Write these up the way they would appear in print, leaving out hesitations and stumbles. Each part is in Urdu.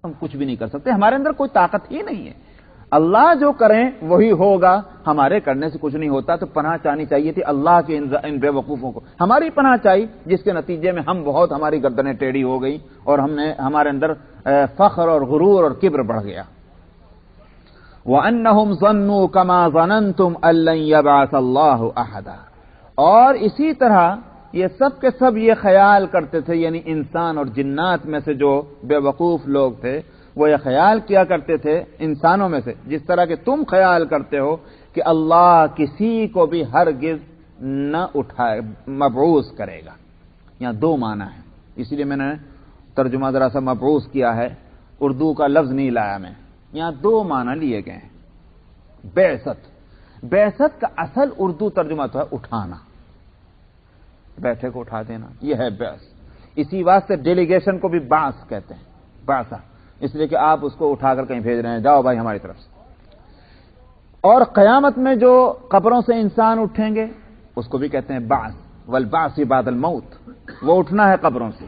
ہم کچھ بھی نہیں کر سکتے، ہمارے اندر کوئی طاقت ہی نہیں ہے۔ اللہ جو کریں وہی ہوگا، ہمارے کرنے سے کچھ نہیں ہوتا۔ تو پناہ چاہنی چاہیے تھی اللہ کے ان بے وقوفوں کو، ہماری پناہ چاہیے، جس کے نتیجے میں ہماری گردنیں ٹیڑھی ہو گئی اور ہمارے اندر فخر اور غرور اور کبر بڑھ گیا۔ وَأَنَّهُمْ ظَنُّوا كَمَا ظَنَنْتُمْ أَن لَّن يَبْعَثَ اللَّهُ أَحَدًا، اور اسی طرح یہ سب کے سب یہ خیال کرتے تھے، یعنی انسان اور جنات میں سے جو بے وقوف لوگ تھے وہ یہ خیال کیا کرتے تھے انسانوں میں سے، جس طرح کہ تم خیال کرتے ہو کہ اللہ کسی کو بھی ہرگز نہ اٹھائے مبعوث کرے گا۔ یہاں دو معنی ہیں، اسی لیے میں نے ترجمہ ذرا سا مبعوث کیا ہے، اردو کا لفظ نہیں لایا میں۔ یہاں دو معنی لیے گئے ہیں۔ بعثت کا اصل اردو ترجمہ تو ہے اٹھانا، بیٹھے کو اٹھا دینا، یہ ہے بعث۔ اسی واسطے ڈیلیگیشن کو بھی بعث کہتے ہیں، بعثہ، اس لیے کہ آپ اس کو اٹھا کر کہیں بھیج رہے ہیں، جاؤ بھائی ہماری طرف سے۔ اور قیامت میں جو قبروں سے انسان اٹھیں گے اس کو بھی کہتے ہیں بعث، والبعث بعد الموت، وہ اٹھنا ہے قبروں سے۔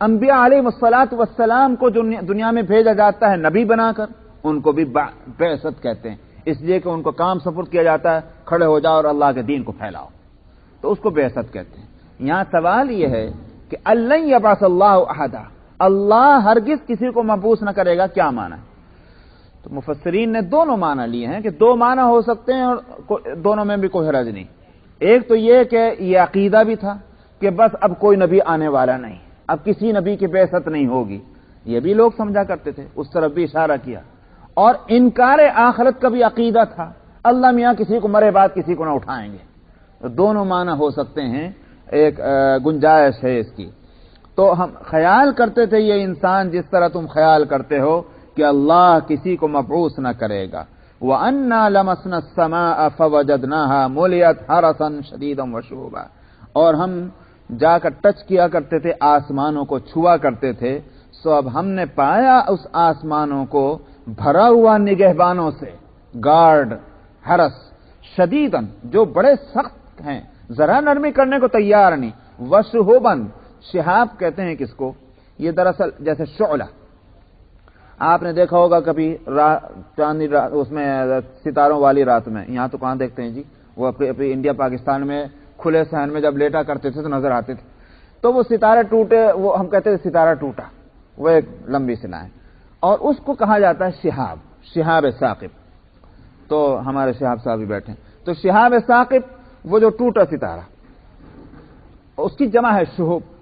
انبیاء علیہ الصلاۃ والسلام کو جو دنیا میں بھیجا جاتا ہے نبی بنا کر، ان کو بھی بعثت کہتے ہیں، اس لیے کہ ان کو کام سپرد کیا جاتا ہے، کھڑے ہو جاؤ اور اللہ کے دین کو پھیلاؤ، تو اس کو بعثت کہتے ہیں۔ یہاں سوال یہ ہے کہ لن یبعث اللہ احدا، اللہ ہرگز کسی کو مبعوث نہ کرے گا، کیا معنی ہے؟ تو مفسرین نے دونوں معنی لیے ہیں کہ دو معنی ہو سکتے ہیں اور دونوں میں بھی کوئی حرج نہیں۔ ایک تو یہ کہ یہ عقیدہ بھی تھا کہ بس اب کوئی نبی آنے والا نہیں، اب کسی نبی کی بعثت نہیں ہوگی، یہ بھی لوگ سمجھا کرتے تھے، اس طرف بھی اشارہ کیا۔ اور انکار آخرت کا بھی عقیدہ تھا، اللہ میاں کسی کو مرے بعد کسی کو نہ اٹھائیں گے۔ تو دونوں معنی ہو سکتے ہیں، ایک گنجائش ہے اس کی۔ تو ہم خیال کرتے تھے یہ انسان جس طرح تم خیال کرتے ہو کہ اللہ کسی کو مبعوث نہ کرے گا۔ وَأَنَّا لَمَسْنَا السَّمَاءَ فَوَجَدْنَاهَا مُلِئَتْ حَرَسًا شَدِيدًا وَشُهُبًا، اور ہم جا کر ٹچ کیا کرتے تھے، آسمانوں کو چھوا کرتے تھے، سو اب ہم نے پایا اس آسمانوں کو بھرا ہوا نگہبانوں سے، گارڈ، حرس، شدیداً، جو بڑے سخت ہیں، ذرا نرمی کرنے کو تیار نہیں، وشہباً، شہاب کہتے ہیں کس کو؟ یہ دراصل جیسے شعلہ، آپ نے دیکھا ہوگا کبھی چاندنی رات، اس میں ستاروں والی رات میں، یہاں تو کہاں دیکھتے ہیں جی، وہ اپنی انڈیا پاکستان میں کھلے صحن میں جب لیٹا کرتے تھے تو نظر آتے تھے، تو وہ ستارے ٹوٹے، وہ ہم کہتے تھے ستارہ ٹوٹا، وہ ایک لمبی سنا ہے، اور اس کو کہا جاتا ہے شہاب، شہاب ثاقب۔ تو ہمارے شہاب صاحب بھی بیٹھے ہیں، تو شہاب ثاقب وہ جو ٹوٹا ستارہ، اس کی جمع ہے شہب۔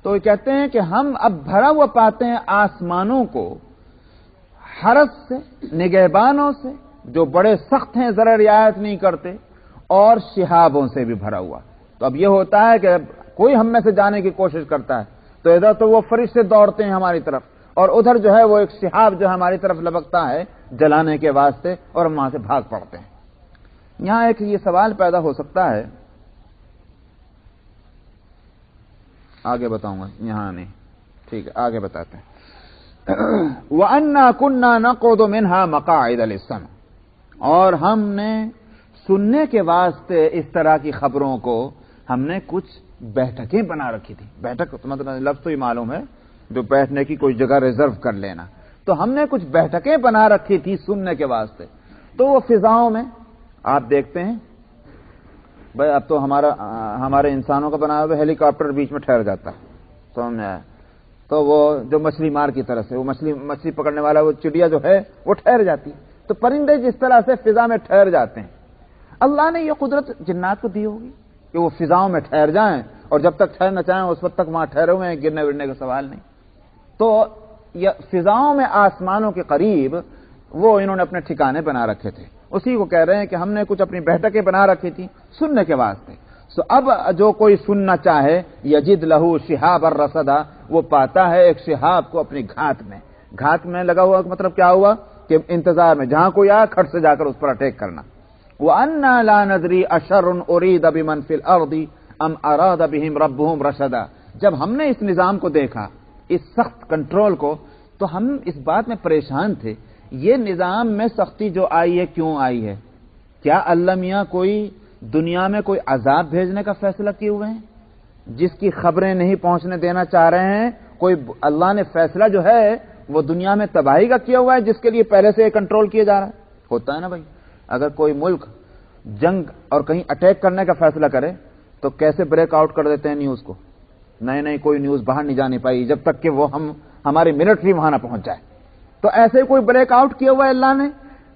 تو یہ کہتے ہیں کہ ہم اب بھرا ہوا پاتے ہیں آسمانوں کو حرس سے، نگہبانوں سے جو بڑے سخت ہیں، ذرا رعایت نہیں کرتے، اور شہابوں سے بھی بھرا ہوا۔ تو اب یہ ہوتا ہے کہ کوئی ہم میں سے جانے کی کوشش کرتا ہے تو ادھر تو وہ فرشتے دوڑتے ہیں ہماری طرف، اور ادھر جو ہے وہ ایک شہاب جو ہماری طرف لبکتا ہے جلانے کے واسطے، اور ہم وہاں سے بھاگ پڑتے ہیں۔ یہاں ایک یہ سوال پیدا ہو سکتا ہے، آگے بتاؤں گا، یہاں نہیں، ٹھیک ہے آگے بتاتے ہیں۔ وَأَنَّا كُنَّا نَقْعُدُ مِنْهَا مَقَاعِدَ لِلسَّمْعِ، اور ہم نے سننے کے واسطے اس طرح کی خبروں کو ہم نے کچھ بیٹھکیں بنا رکھی تھی۔ بیٹھک مطلب لفظ تو ہی معلوم ہے، جو بیٹھنے کی کوئی جگہ ریزرو کر لینا، تو ہم نے کچھ بیٹھکیں بنا رکھی تھی سننے کے واسطے۔ تو وہ فضاؤں میں آپ دیکھتے ہیں، بھائی اب تو ہمارے انسانوں کا بنا ہوا ہیلی کاپٹر بیچ میں ٹھہر جاتا ہے، تو وہ جو مچھلی مار کی طرح سے وہ مچھلی پکڑنے والا وہ چڑیا جو ہے وہ ٹھہر جاتی ہے۔ تو پرندے جس طرح سے فضا میں ٹھہر جاتے ہیں، اللہ نے یہ قدرت جنات کو دی ہوگی کہ وہ فضاؤں میں ٹھہر جائیں، اور جب تک ٹھہرنا چاہیں اس وقت تک وہاں ٹھہرے ہوئے ہیں، گرنے ورنے کا سوال نہیں۔ تو یہ فضاؤں میں آسمانوں کے قریب وہ انہوں نے اپنے ٹھکانے بنا رکھے تھے، اسی کو کہہ رہے ہیں کہ ہم نے کچھ اپنی بیٹھکیں بنا رکھی تھی سننے کے واسطے۔ سو اب جو کوئی سننا چاہے، یجد لہو شہاب الرصدا، وہ پاتا ہے ایک شہاب کو اپنی گھات میں لگا ہوا، مطلب کیا ہوا کہ انتظار میں جہاں کوئی آیا کھٹ سے جا کر اس پر اٹیک کرنا۔ وَأَنَّا لَا نَدْرِي أَشَرٌ أُرِيدَ بِمَنْ فِي الْأَرْضِ أَمْ أَرَادَ بِهِمْ رَبُّهُمْ رَشَدًا، جب ہم نے اس نظام کو دیکھا، اس سخت کنٹرول کو، تو ہم اس بات میں پریشان تھے، یہ نظام میں سختی جو آئی ہے کیوں آئی ہے؟ کیا اللہ میاں کوئی دنیا میں کوئی عذاب بھیجنے کا فیصلہ کیے ہوئے ہیں جس کی خبریں نہیں پہنچنے دینا چاہ رہے ہیں؟ کوئی اللہ نے فیصلہ جو ہے وہ دنیا میں تباہی کا کیا ہوا ہے جس کے لیے پہلے سے کنٹرول کیا جا رہا ہے. ہوتا ہے نا بھائی, اگر کوئی ملک جنگ اور کہیں اٹیک کرنے کا فیصلہ کرے تو کیسے بریک آؤٹ کر دیتے ہیں نیوز کو, نہیں کوئی نیوز باہر نہیں جانی پائی جب تک کہ وہ ہماری ملٹری وہاں نہ پہنچ جائے. تو ایسے کوئی بریک آؤٹ کیا ہوا ہے اللہ نے,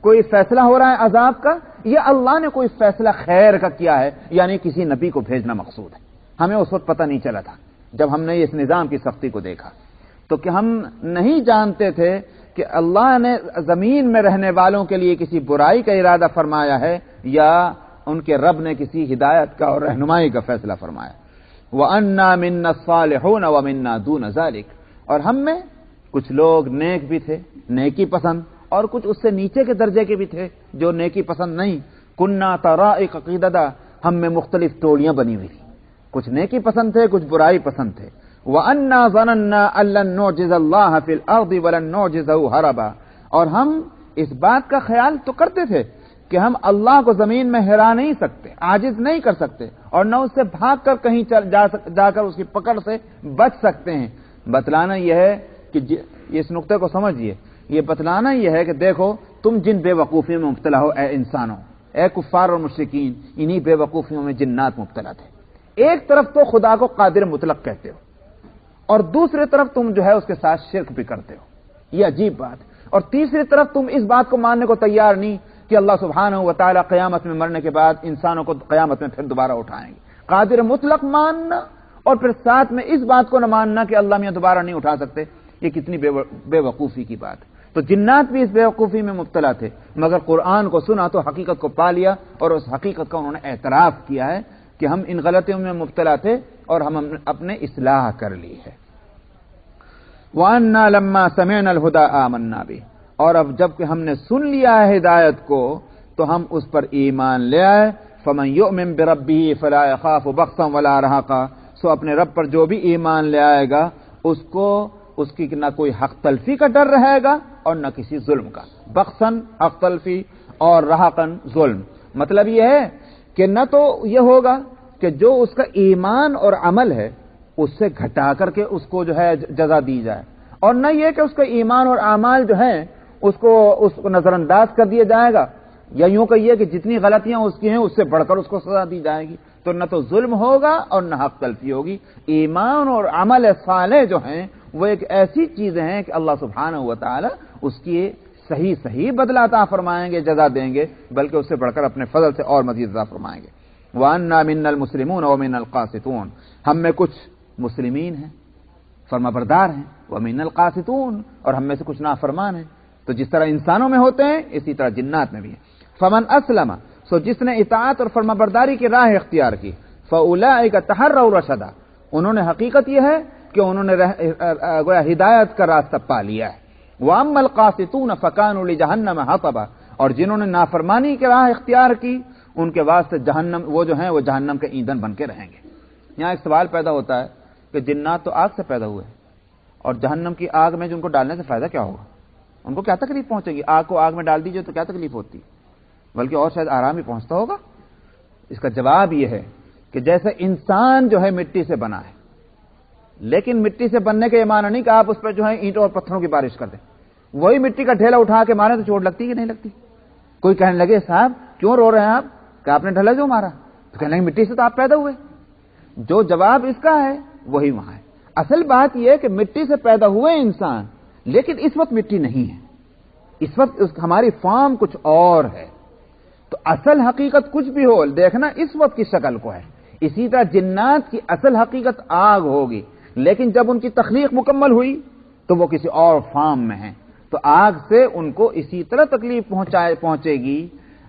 کوئی فیصلہ ہو رہا ہے عذاب کا, یہ اللہ نے کوئی فیصلہ خیر کا کیا ہے, یعنی کسی نبی کو بھیجنا مقصود ہے. ہمیں اس وقت پتہ نہیں چلا تھا جب ہم نے اس نظام کی سختی کو دیکھا, تو کہ ہم نہیں جانتے تھے کہ اللہ نے زمین میں رہنے والوں کے لیے کسی برائی کا ارادہ فرمایا ہے یا ان کے رب نے کسی ہدایت کا اور رہنمائی کا فیصلہ فرمایا. وَأَنَّا مِنَّا الصَّالِحُونَ وَمِنَّا دُونَ ذَلِكَ, اور ہم میں کچھ لوگ نیک بھی تھے, نیکی پسند, اور کچھ اس سے نیچے کے درجے کے بھی تھے جو نیکی پسند نہیں. كُنَّا طَرَائِقَ قِدَدًا, ہم میں مختلف ٹولیاں بنی ہوئی تھیں, کچھ نیکی پسند تھے, کچھ برائی پسند تھے. وَأَنَّا ظَنَنَّا أَن لَّن نُّعْجِزَ اللَّهَ فِي الْأَرْضِ وَلَن نُّعْجِزَهُ هَرَبًا, اور ہم اس بات کا خیال تو کرتے تھے کہ ہم اللہ کو زمین میں ہرا نہیں سکتے, عاجز نہیں کر سکتے, اور نہ اس سے بھاگ کر کہیں جا کر اس کی پکڑ سے بچ سکتے ہیں. بتلانا یہ ہے کہ اس نقطے کو سمجھیے, یہ بتلانا یہ ہے کہ دیکھو تم جن بے وقوفیوں میں مبتلا ہو اے انسانوں, اے کفار اور مشرکین, انہی بے وقوفیوں میں جنات مبتلا تھے. ایک طرف تو خدا کو قادر مطلق کہتے ہو, اور دوسری طرف تم جو ہے اس کے ساتھ شرک بھی کرتے ہو, یہ عجیب بات. اور تیسری طرف تم اس بات کو ماننے کو تیار نہیں کہ اللہ سبحانہ و تعالی قیامت میں مرنے کے بعد انسانوں کو قیامت میں پھر دوبارہ اٹھائیں گے. قادر مطلق ماننا اور پھر ساتھ میں اس بات کو نہ ماننا کہ اللہ میں دوبارہ نہیں اٹھا سکتے, یہ کتنی بے وقوفی کی بات ہے. تو جنات بھی اس بے وقوفی میں مبتلا تھے, مگر قرآن کو سنا تو حقیقت کو پا لیا, اور اس حقیقت کا انہوں نے اعتراف کیا ہے کہ ہم ان غلطیوں میں مبتلا تھے اور ہم اپنے اصلاح کر لی ہے. وَأَنَّا لَمَّا سَمِعْنَا الْهُدَىٰ آمَنَّا بِهِ, اور اب جب کہ ہم نے سن لیا ہے ہدایت کو تو ہم اس پر ایمان لے آئے. فَمَن يُؤْمِن بِرَبِّهِ فَلَا يَخَافُ بَخْسًا وَلَا رَهَقًا, سو اپنے رب پر جو بھی ایمان لے آئے گا اس کو اس کی نہ کوئی حق تلفی کا ڈر رہے گا اور نہ کسی ظلم کا. بخسن حق تلفی اور رہقن ظلم, مطلب یہ ہے کہ نہ تو یہ ہوگا کہ جو اس کا ایمان اور عمل ہے اس سے گھٹا کر کے اس کو جو ہے جزا دی جائے, اور نہ یہ کہ اس کا ایمان اور اعمال جو ہیں اس کو نظر انداز کر دیا جائے گا, یا یوں کہیے کہ جتنی غلطیاں اس کی ہیں اس سے بڑھ کر اس کو سزا دی جائے گی. تو نہ تو ظلم ہوگا اور نہ حق تلفی ہوگی. ایمان اور عمل صالح جو ہیں وہ ایک ایسی چیزیں ہیں کہ اللہ سبحانہ و تعالی اس کی صحیح بدلہ عطا فرمائیں گے, جزا دیں گے, بلکہ اس سے بڑھ کر اپنے فضل سے اور مزید عطا فرمائیں گے. وَأَنَّا مِنَّا الْمُسْلِمُونَ وَمِنَّا الْقَاسِطُونَ, ہم میں کچھ مسلمین ہیں, فرمانبردار ہیں, وَمِنَّا الْقَاسِطُونَ, اور ہم میں سے کچھ نافرمان ہیں. تو جس طرح انسانوں میں ہوتے ہیں اسی طرح جنات میں بھی ہیں. فمن اسلم, سو جس نے اطاعت اور فرمانبرداری کی راہ اختیار کی, فاولئک تحروا رشدا, انہوں نے حقیقت یہ ہے کہ انہوں نے گویا ہدایت کا راستہ پا لیا ہے. واما القاسطون فكانوا لجهنم حطبا, اور جنہوں نے نافرمانی کی راہ اختیار کی ان کے واسطے جہنم, وہ جو ہیں وہ جہنم کے ایندھن بن کے رہیں گے. یہاں ایک سوال پیدا ہوتا ہے کہ جنات تو آگ سے پیدا ہوئے اور جہنم کی آگ میں جن کو ڈالنے سے فائدہ کیا ہوگا, ان کو کیا تکلیف پہنچے گی؟ آگ کو آگ میں ڈال دیجئے تو کیا تکلیف ہوتی, بلکہ اور شاید آرام ہی پہنچتا ہوگا. اس کا جواب یہ ہے کہ جیسے انسان جو ہے مٹی سے بنا ہے, لیکن مٹی سے بننے کا یہ معنی نہیں کہ آپ اس پر جو ہے اینٹوں اور پتھروں کی بارش کر دیں, وہی مٹی کا ڈھیلا اٹھا کے مارے تو چوٹ لگتی کہ نہیں لگتی؟ کوئی کہنے لگے صاحب کیوں رو رہے ہیں آپ, کہ آپ نے ڈھلا جو مارا, تو کہنے لگے مٹی سے تو آپ پیدا ہوئے. جو جواب اس کا ہے وہی وہاں ہے. اصل بات یہ ہے کہ مٹی سے پیدا ہوئے انسان, لیکن اس وقت مٹی نہیں ہے, اس وقت ہماری فارم کچھ اور ہے. تو اصل حقیقت کچھ بھی ہو, دیکھنا اس وقت کی شکل کو ہے. اسی طرح جنات کی اصل حقیقت آگ ہوگی, لیکن جب ان کی تخلیق مکمل ہوئی تو وہ کسی اور فارم میں ہیں. تو آگ سے ان کو اسی طرح تکلیف پہنچے گی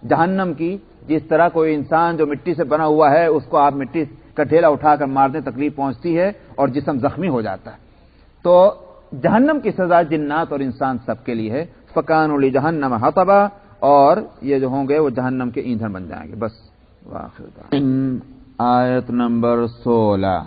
جہنم کی, جس طرح کوئی انسان جو مٹی سے بنا ہوا ہے اس کو آپ مٹی کا ڈھیلا اٹھا کر مار دیں تکلیف پہنچتی ہے اور جسم زخمی ہو جاتا ہے. تو جہنم کی سزا جنات اور انسان سب کے لیے ہے. فکانوا لجہنم حطبا, اور یہ جو ہوں گے وہ جہنم کے ایندھن بن جائیں گے. بس آیت نمبر 16.